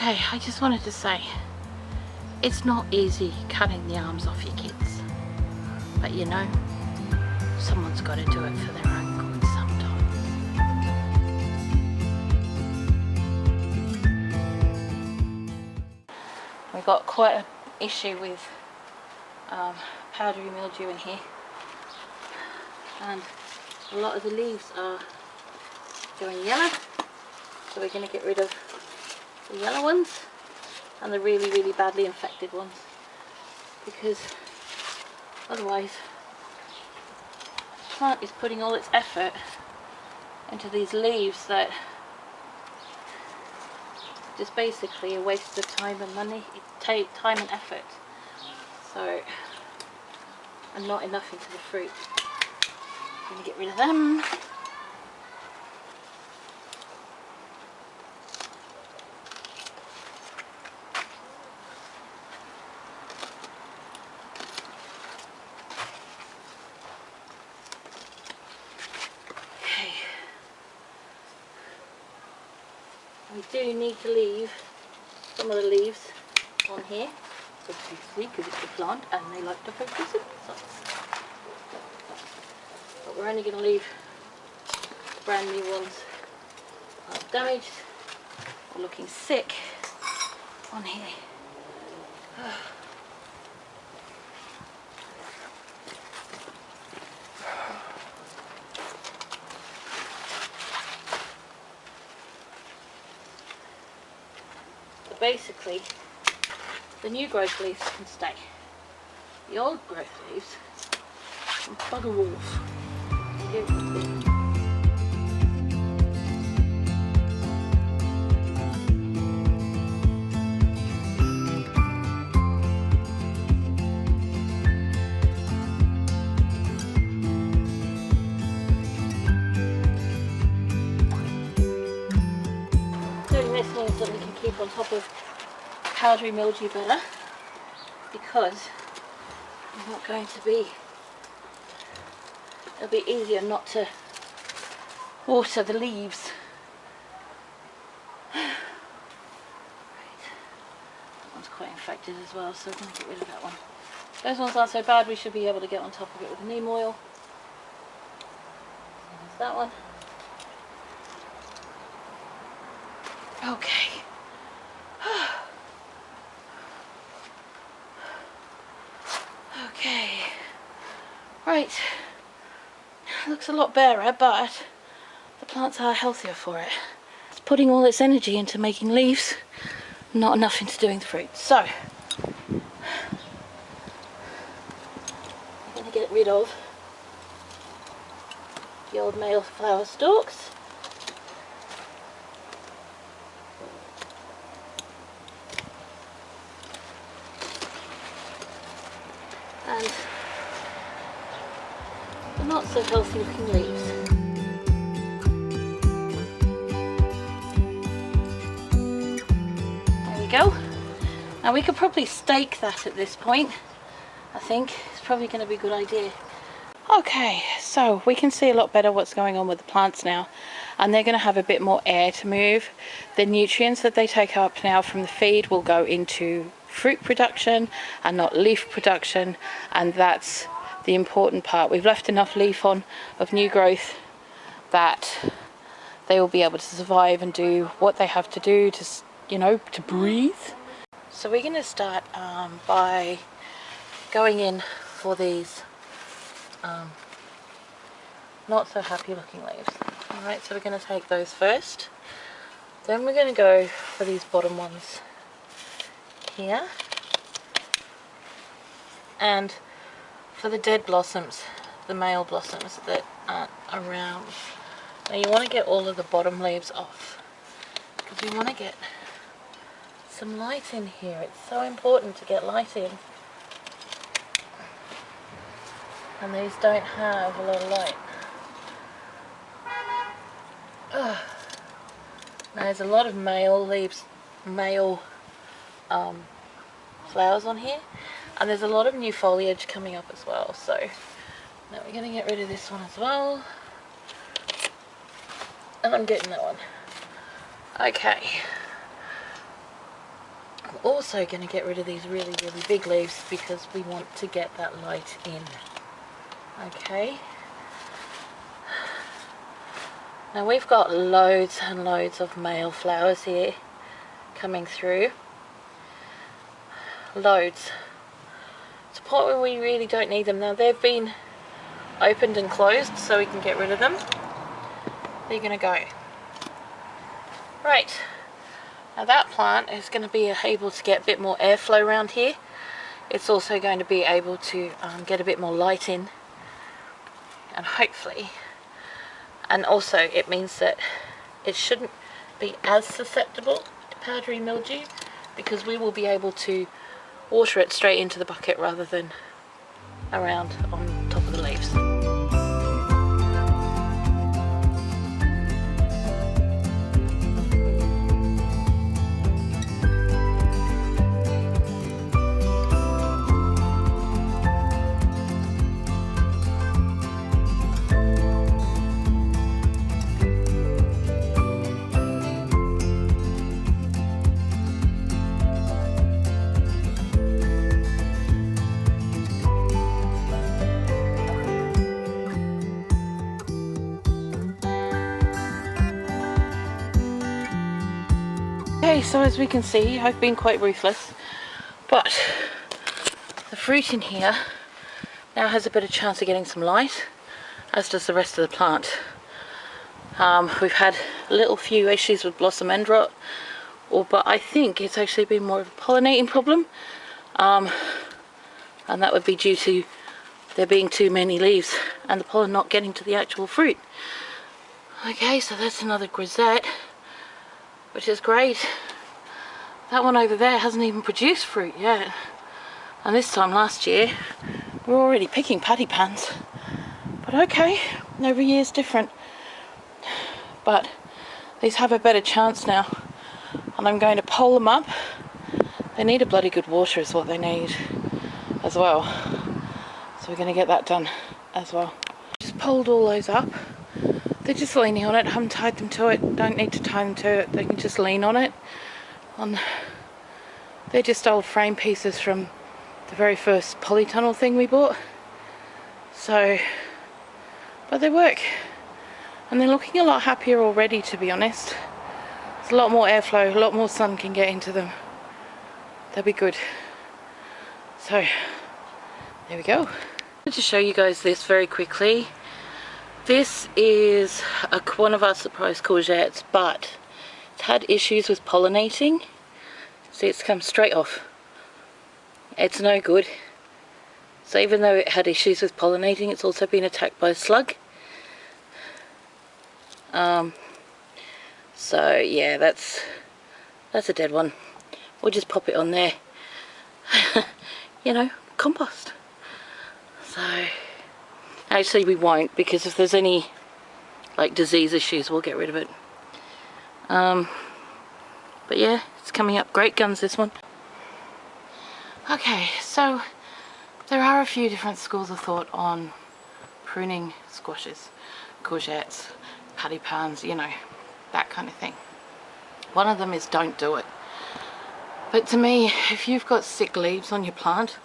Okay, I just wanted to say, it's not easy cutting the arms off your kids, but you know, someone's got to do it for their own good sometime. We've got quite an issue with powdery mildew in here, and a lot of the leaves are going yellow, so we're going to get rid of the yellow ones and the really badly infected ones, because otherwise the plant is putting all its effort into these leaves that just basically a waste of time and money, time and effort, so, and not enough into the fruit. I'm going to get rid of them. We do need to leave some of the leaves on here, obviously, because it's a plant and they like to focus in the sun. But we're only going to leave brand new ones damaged or looking sick on here. Basically, the new growth leaves can stay. The old growth leaves can bugger off. Doing this means that we can keep on top of powdery mildew better, because it's not going to be, it'll be easier not to water the leaves. Right. That one's quite infected as well, so we're going to get rid of that one. Those ones aren't so bad, we should be able to get on top of it with neem oil. There's that one. Okay. Okay. Right. Looks a lot barer, but the plants are healthier for it. It's putting all its energy into making leaves, not enough into doing the fruit. So, I'm going to get rid of the old male flower stalks. And the not so healthy looking leaves. There we go. Now we could probably stake that at this point. I think it's probably going to be a good idea. Okay, so we can see a lot better what's going on with the plants now, and they're going to have a bit more air to move. The nutrients that they take up now from the feed will go into fruit production and not leaf production, and that's the important part. We've left enough leaf on of new growth that they will be able to survive and do what they have to do to, you know, to breathe. So we're going to start by going in for these not so happy looking leaves. Alright, so we're going to take those first. Then we're going to go for these bottom ones here, and for the dead blossoms, the male blossoms that aren't around. Now you want to get all of the bottom leaves off, because we want to get some light in here. It's so important to get light in, and these don't have a lot of light. Ugh. Now there's a lot of male leaves, male flowers on here, and there's a lot of new foliage coming up as well. So now we're going to get rid of this one as well, and I'm getting that one. Okay, also going to get rid of these really big leaves because we want to get that light in. Okay. Now we've got loads and loads of male flowers here coming through. Loads. It's a point where we really don't need them. Now they've been opened and closed so we can get rid of them. They're going to go. Right. Now that plant is going to be able to get a bit more airflow around here. It's also going to be able to get a bit more light in. And hopefully, and also it means that it shouldn't be as susceptible to powdery mildew because we will be able to water it straight into the bucket rather than around on top of the leaves. Okay, so as we can see, I've been quite ruthless, but the fruit in here now has a better chance of getting some light, as does the rest of the plant. We've had a little few issues with blossom end rot, but I think it's actually been more of a pollinating problem, and that would be due to there being too many leaves and the pollen not getting to the actual fruit. Okay, so that's another grisette, which is great. That one over there hasn't even produced fruit yet. And this time last year, we were already picking patty pans. But okay, every year's different. But these have a better chance now. And I'm going to pole them up. They need a bloody good water is what they need as well. So we're going to get that done as well. Just poled all those up. They're just leaning on it, haven't tied them to it, don't need to tie them to it, they can just lean on it. They're just old frame pieces from the very first polytunnel thing we bought. So, but they work. And they're looking a lot happier already, to be honest. There's a lot more airflow, a lot more sun can get into them. They'll be good. So, there we go. I'll just show you guys this very quickly. This is one of our surprise courgettes, but it's had issues with pollinating. See, it's come straight off. It's no good. So even though it had issues with pollinating, it's also been attacked by a slug. So yeah, that's a dead one. We'll just pop it on there. You know, compost. So actually we won't, because if there's any like disease issues we'll get rid of it. But yeah, it's coming up great guns, this one. Okay, so there are a few different schools of thought on pruning squashes, courgettes, patty pans, you know, that kind of thing. One of them is don't do it. But to me, if you've got sick leaves on your plant,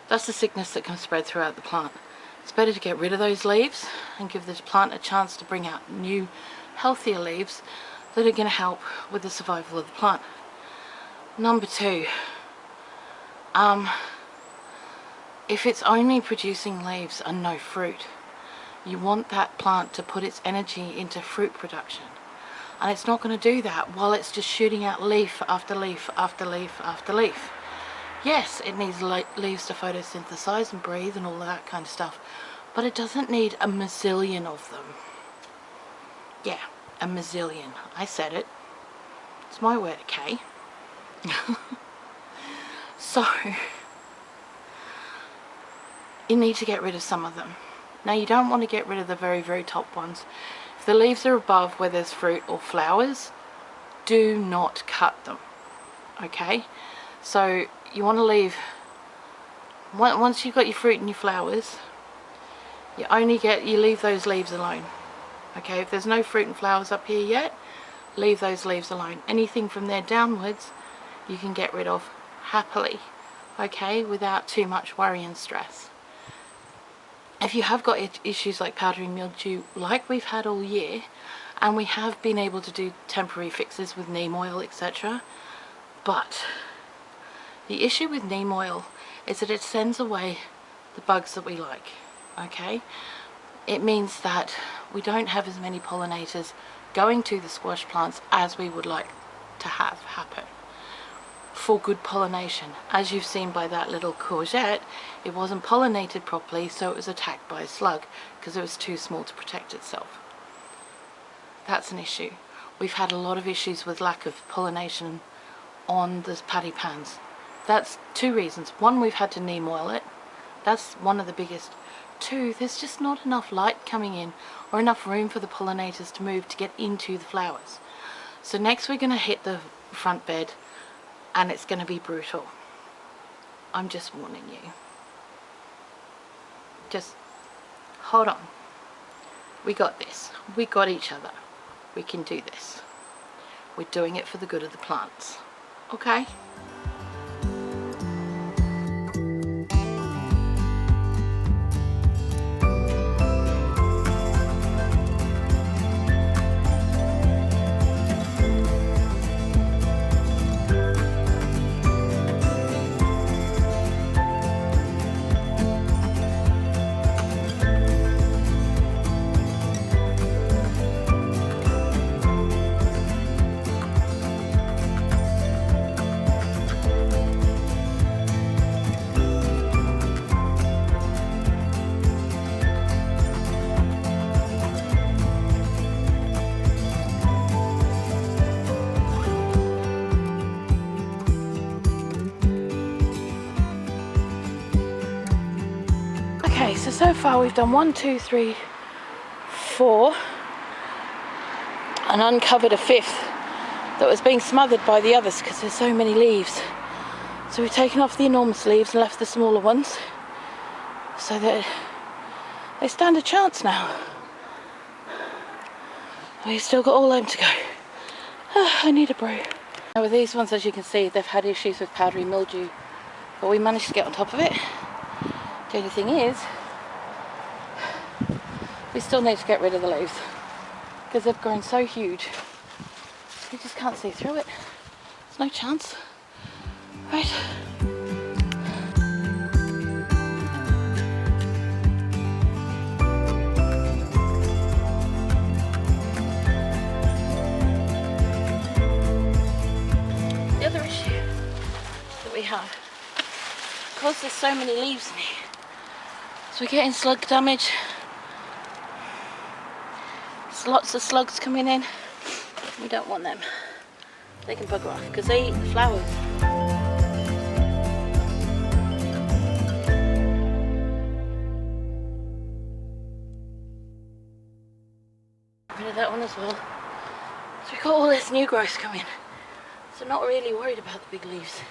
that's the sickness that can spread throughout the plant. It's better to get rid of those leaves and give the plant a chance to bring out new, healthier leaves that are going to help with the survival of the plant. Number two, if it's only producing leaves and no fruit, you want that plant to put its energy into fruit production. And it's not going to do that while it's just shooting out leaf after leaf after leaf after leaf. Yes, it needs leaves to photosynthesize and breathe and all of that kind of stuff, but it doesn't need a mazillion of them. Yeah, a mazillion. I said it. It's my word, okay? So, you need to get rid of some of them. Now, you don't want to get rid of the very, very top ones. If the leaves are above where there's fruit or flowers, do not cut them, okay? So you want to leave, once you've got your fruit and your flowers, you leave those leaves alone. Okay, if there's no fruit and flowers up here yet, leave those leaves alone. Anything from there downwards, you can get rid of happily, okay, without too much worry and stress. If you have got issues like powdery mildew like we've had all year, and we have been able to do temporary fixes with neem oil, etc., but the issue with neem oil is that it sends away the bugs that we like, okay? It means that we don't have as many pollinators going to the squash plants as we would like to have happen for good pollination. As you've seen by that little courgette, it wasn't pollinated properly, so it was attacked by a slug because it was too small to protect itself. That's an issue. We've had a lot of issues with lack of pollination on the patty pans. That's two reasons. One, we've had to neem oil it. That's one of the biggest. Two, there's just not enough light coming in or enough room for the pollinators to move to get into the flowers. So next we're going to hit the front bed and it's going to be brutal. I'm just warning you. Just hold on. We got this. We got each other. We can do this. We're doing it for the good of the plants. Okay? Okay, so far we've done 1, 2, 3, 4 and uncovered a fifth that was being smothered by the others because there's so many leaves. So we've taken off the enormous leaves and left the smaller ones so that they stand a chance now. We've still got all them to go. I need a brew. Now with these ones, as you can see, they've had issues with powdery mildew, but we managed to get on top of it. The only thing is, we still need to get rid of the leaves because they've grown so huge. You just can't see through it. There's no chance. Right. The other issue that we have, because there's so many leaves in here, so we're getting slug damage. There's lots of slugs coming in. We don't want them. They can bugger off because they eat the flowers. Get rid of that one as well. So we've got all this new growth coming. So not really worried about the big leaves.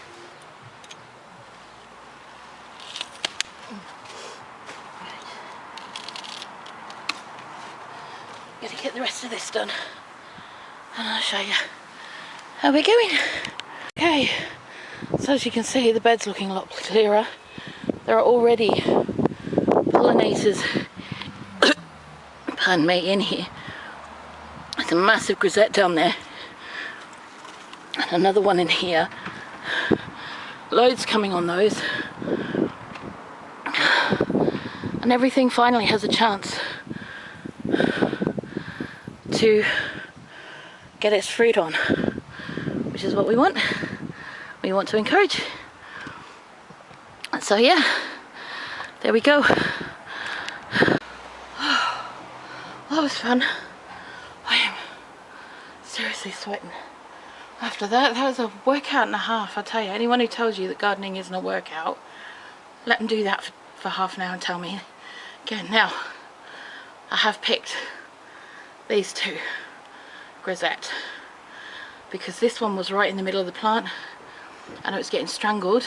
Gotta get the rest of this done and I'll show you how we're going. Okay, so as you can see, the bed's looking a lot clearer. There are already pollinators pardon me, in here. There's a massive grisette down there and another one in here. Loads coming on those, and everything finally has a chance to get its fruit on, which is what we want. We want to encourage. So yeah, there we go. That was fun. I am seriously sweating. After that was a workout and a half. I tell you, anyone who tells you that gardening isn't a workout, let them do that for half an hour and tell me again. Now, I have picked these two grisette because this one was right in the middle of the plant and it was getting strangled.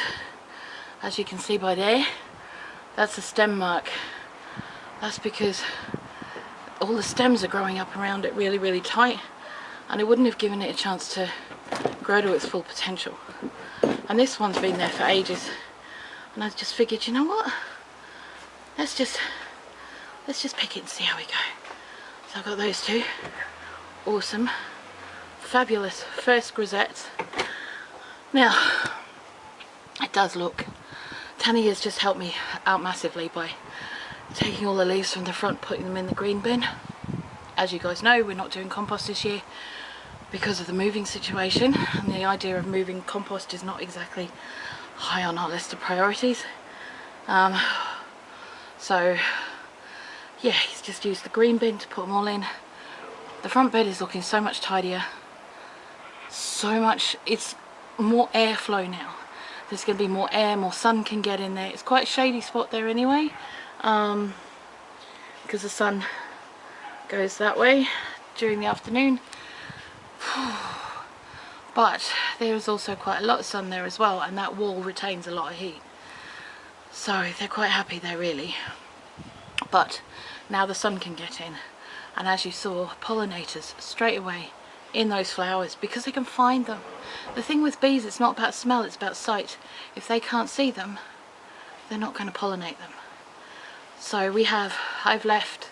As you can see by there, that's a stem mark. That's because all the stems are growing up around it really, really tight, and it wouldn't have given it a chance to grow to its full potential. and this one's been there for ages, and I just figured, you know what, let's just pick it and see how we go. So I've got those two awesome, fabulous first grisettes. Now it does look, Tanny has just helped me out massively by taking all the leaves from the front, putting them in the green bin. As you guys know, we're not doing compost this year because of the moving situation, and the idea of moving compost is not exactly high on our list of priorities. So yeah, he's just used the green bin to put them all in. The front bed is looking so much tidier, so much, it's more airflow now. There's going to be more air, more sun can get in there. It's quite a shady spot there anyway, because the sun goes that way during the afternoon. But there is also quite a lot of sun there as well, and that wall retains a lot of heat. So they're quite happy there really. But now the sun can get in, and as you saw, pollinators straight away in those flowers because they can find them. The thing with bees, it's not about smell, it's about sight. If they can't see them, they're not going to pollinate them. So I've left,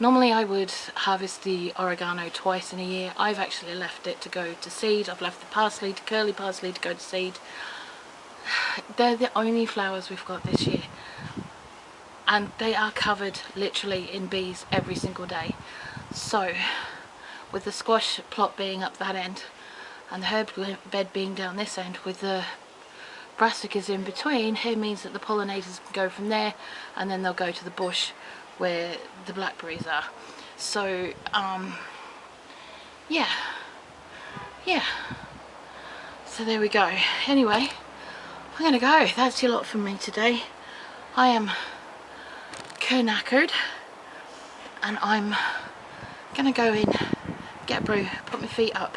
normally I would harvest the oregano twice in a year. I've actually left it to go to seed. I've left the parsley, curly parsley, to go to seed. They're the only flowers we've got this year, and they are covered literally in bees every single day. So with the squash plot being up that end and the herb bed being down this end with the brassicas in between, it means that the pollinators can go from there and then they'll go to the bush where the blackberries are. So yeah, so there we go. Anyway, I'm gonna go. That's your lot from me today. I am knackered, and I'm gonna go in, get a brew, put my feet up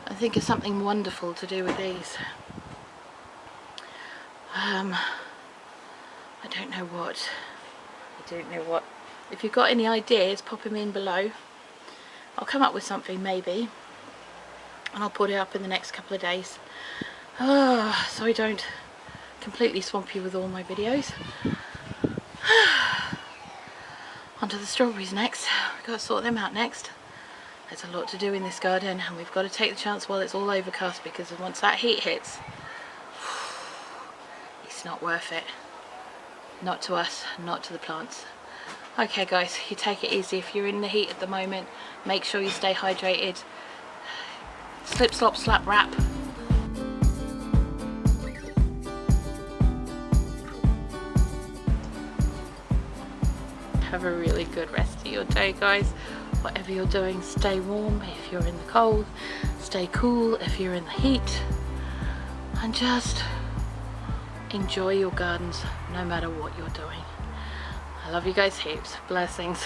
and think of something wonderful to do with these. I don't know what. If you've got any ideas, pop them in below. I'll come up with something maybe, and I'll put it up in the next couple of days, so I don't completely swamp you with all my videos. Onto the strawberries next. We've got to sort them out next. There's a lot to do in this garden, and we've got to take the chance while it's all overcast, because once that heat hits, it's not worth it. Not to us, not to the plants. Okay guys, you take it easy. If you're in the heat at the moment, make sure you stay hydrated. Slip, slop, slap, wrap. Have a really good rest of your day, guys. Whatever you're doing, stay warm if you're in the cold, stay cool if you're in the heat, and just enjoy your gardens no matter what you're doing. I love you guys heaps. Blessings.